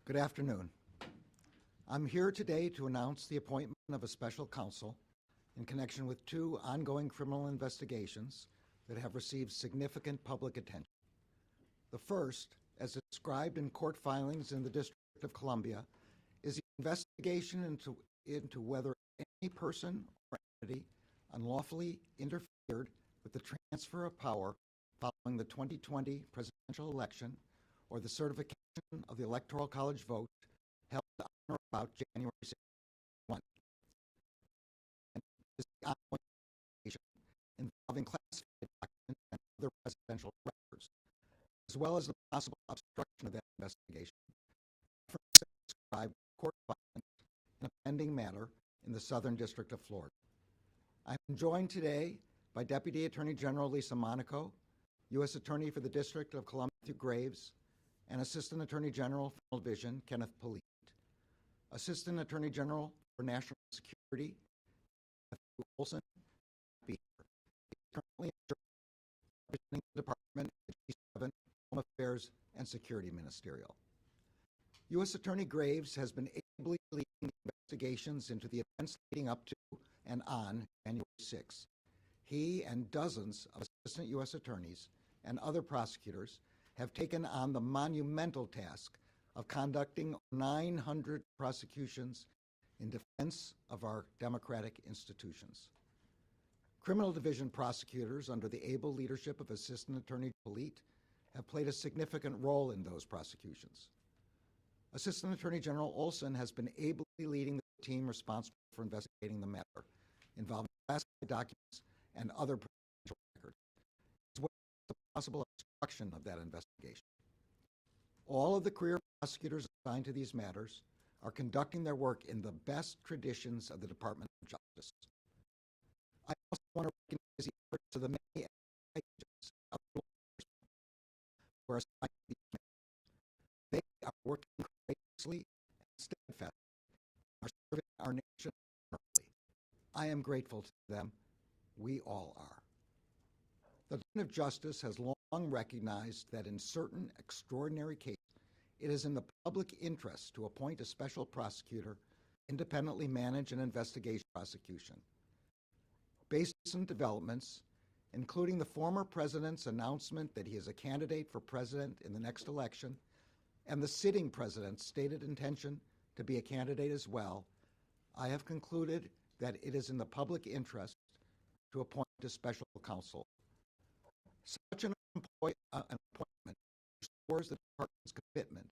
Good afternoon. I'm here today to announce the appointment of a special counsel in connection with two ongoing criminal investigations that have received significant public attention. The first, as described in court filings in the District of Columbia, is the investigation into whether any person or entity unlawfully interfered with the transfer of power following the 2020 presidential election or the certification of the Electoral College vote held on or about January 6th. And is the ongoing investigation involving classified documents and other presidential records, as well as the possible obstruction of that investigation, described court filings in a pending matter in the Southern District of Florida. I'm joined today by Deputy Attorney General Lisa Monaco, U.S. Attorney for the District of Columbia Matthew Graves, and Assistant Attorney General for Division Kenneth Polite. Assistant Attorney General for National Security Matthew Olson be here. He's currently representing the Department of G7 Home Affairs and Security Ministerial. U.S. Attorney Graves has been ably leading investigations into the events leading up to and on January 6. He and dozens of assistant U.S. attorneys and other prosecutors have taken on the monumental task of conducting 900 prosecutions in defense of our democratic institutions. Criminal Division prosecutors, under the able leadership of Assistant Attorney Polite, have played a significant role in those prosecutions. Assistant Attorney General Olson has been ably leading the team responsible for investigating the matter involving classified documents and other presidential records, as well as the possible obstruction of that investigation. All of the career prosecutors assigned to these matters are conducting their work in the best traditions of the Department of Justice. I also want to recognize the efforts of the many agents of law enforcement who are assigned to these matters. They are working courageously and steadfastly and are serving our nation honorably. I am grateful to them. We all are. The Department of Justice has long recognized that in certain extraordinary cases, it is in the public interest to appoint a special prosecutor, independently manage an investigation prosecution. Based on developments, including the former president's announcement that he is a candidate for president in the next election, and the sitting president's stated intention to be a candidate as well, I have concluded that it is in the public interest to appoint a special counsel. Such an appointment restores the department's commitment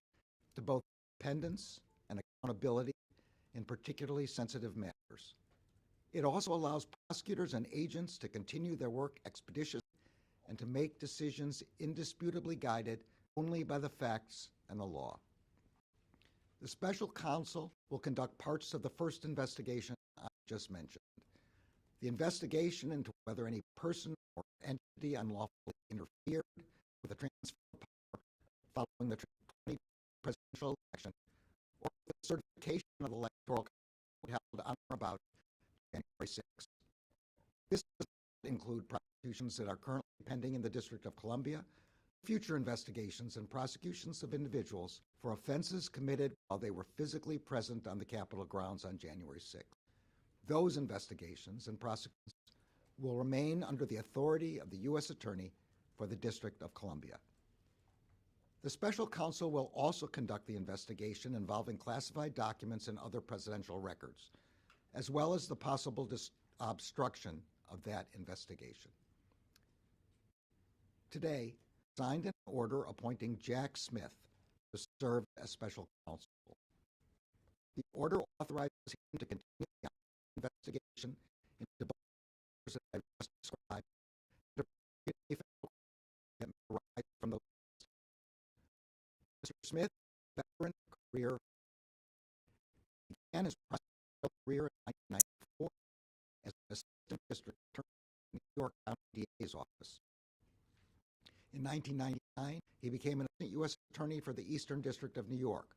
to both independence and accountability in particularly sensitive matters. It also allows prosecutors and agents to continue their work expeditiously and to make decisions indisputably guided only by the facts and the law. The special counsel will conduct parts of the first investigation I just mentioned. The investigation into whether any person or entity unlawfully interfered with the transfer of power following the 2020 presidential election or the certification of the Electoral College held on or about January 6th. This does not include prosecutions that are currently pending in the District of Columbia, future investigations and prosecutions of individuals for offenses committed while they were physically present on the Capitol grounds on January 6th. Those investigations and prosecutions will remain under the authority of the U.S. Attorney for the District of Columbia. The special counsel will also conduct the investigation involving classified documents and other presidential records, as well as the possible obstruction of that investigation. Today, signed an order appointing Jack Smith to serve as special counsel. The order authorizes him to continue the investigation into both matters that I just described that arise from those. Mr. Smith, veteran career, began his prosecutorial career in 1994 as an assistant district attorney in the New York County DA's office. In 1999, he became an assistant U.S. attorney for the Eastern District of New York,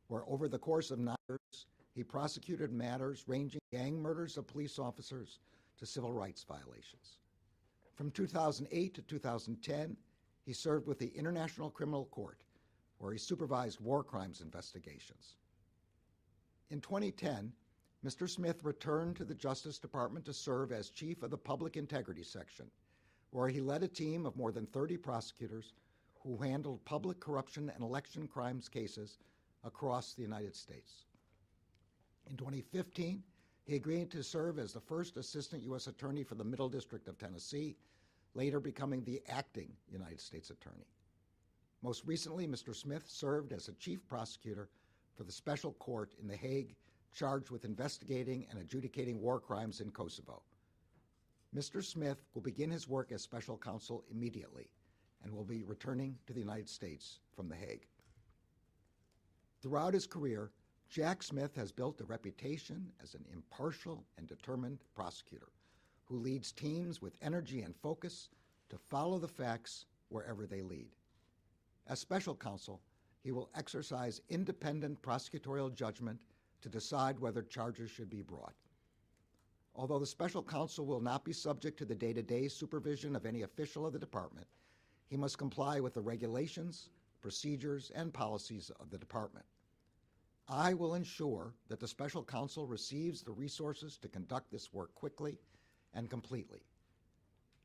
where over the course of 9 years, he prosecuted matters ranging from gang murders of police officers to civil rights violations. From 2008 to 2010, he served with the International Criminal Court, where he supervised war crimes investigations. In 2010, Mr. Smith returned to the Justice Department to serve as chief of the Public Integrity Section, where he led a team of more than 30 prosecutors who handled public corruption and election crimes cases across the United States. In 2015, he agreed to serve as the first Assistant U.S. Attorney for the Middle District of Tennessee, later becoming the acting United States Attorney. Most recently, Mr. Smith served as a chief prosecutor for the Special Court in The Hague, charged with investigating and adjudicating war crimes in Kosovo. Mr. Smith will begin his work as special counsel immediately and will be returning to the United States from The Hague. Throughout his career, Jack Smith has built a reputation as an impartial and determined prosecutor who leads teams with energy and focus to follow the facts wherever they lead. As special counsel, he will exercise independent prosecutorial judgment to decide whether charges should be brought. Although the special counsel will not be subject to the day-to-day supervision of any official of the department, he must comply with the regulations, procedures, and policies of the department. I will ensure that the special counsel receives the resources to conduct this work quickly and completely.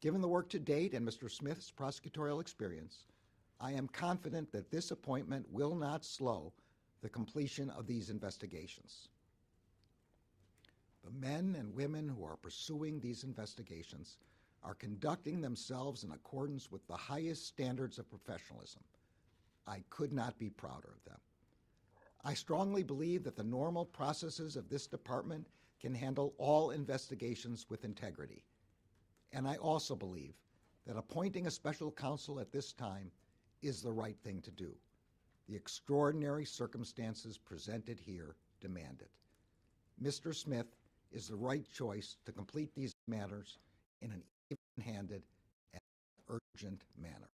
Given the work to date and Mr. Smith's prosecutorial experience, I am confident that this appointment will not slow the completion of these investigations. The men and women who are pursuing these investigations are conducting themselves in accordance with the highest standards of professionalism. I could not be prouder of them. I strongly believe that the normal processes of this department can handle all investigations with integrity. And I also believe that appointing a special counsel at this time is the right thing to do. The extraordinary circumstances presented here demand it. Mr. Smith is the right choice to complete these matters in an even-handed and urgent manner.